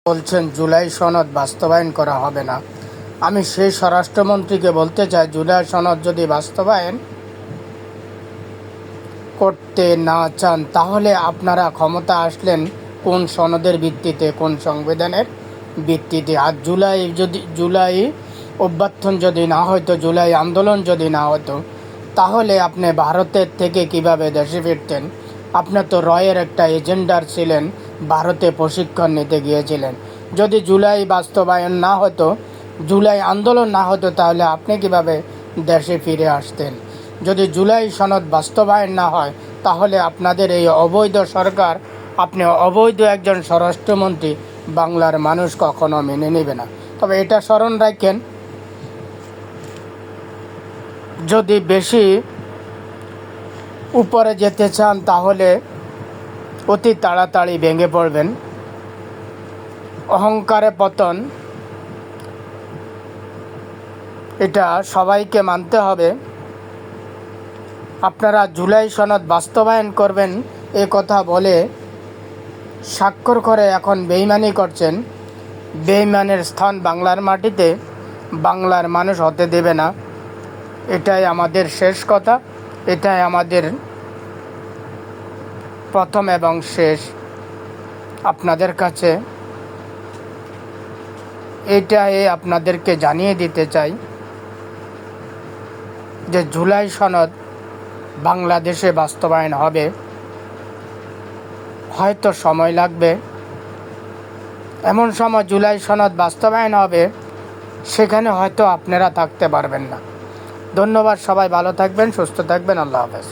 বলছেন জুলাই সনদ বাস্তবায়ন করা হবে না। আমি সেই স্বরাষ্ট্রমন্ত্রীকে বলতে চাই, জুলাই সনদ যদি বাস্তবায়ন করতে না চান তাহলে আপনারা ক্ষমতা আসলেন কোন সনদের ভিত্তিতে, কোন সংবিধানের ভিত্তিতে? আর জুলাই অভ্যর্থন যদি না হতো, জুলাই আন্দোলন যদি না হতো, তাহলে আপনি ভারতের থেকে কিভাবে দেশে ফিরতেন? আপনি তো রয়ের একটা এজেন্ডার ছিলেন, ভারতে প্রশিক্ষণ নিতে গিয়েছিলেন। যদি জুলাই বাস্তবায়ন না হতো, জুলাই আন্দোলন না হতো, তাহলে আপনি কিভাবে দেশে ফিরে আসতেন? যদি জুলাই সনদ বাস্তবায়ন না হয়, তাহলে আপনাদের এই অবৈধ সরকার, আপনি অবৈধ একজন স্বরাষ্ট্রমন্ত্রী, বাংলার মানুষ কখনো মেনে নেবে না। তবে এটা স্মরণ রাখেন, যদি বেশি উপরে যেতে চান তাহলে অতি তাড়াতাড়ি ভেঙে পড়বেন। অহংকারে পতন, এটা সবাইকে মানতে হবে। আপনারা জুলাই সনদ বাস্তবায়ন করবেন এ কথা বলে স্বাক্ষর করে এখন বেইমানি করছেন। বেইমানের স্থান বাংলার মাটিতে বাংলার মানুষ হতে দেবে না। এটাই আমাদের শেষ কথা, এটাই আমাদের প্রথম এবং শেষ। আপনাদের কাছে এটাই আপনাদেরকে জানিয়ে দিতে চাই যে জুলাই সনদ বাংলাদেশে বাস্তবায়ন হবে, হয়তো সময় লাগবে। এমন সময় জুলাই সনদ বাস্তবায়ন হবে, সেখানে হয়তো আপনারা থাকতে পারবেন না। ধন্যবাদ, সবাই ভালো থাকবেন, সুস্থ থাকবেন। আল্লাহ হাফেজ।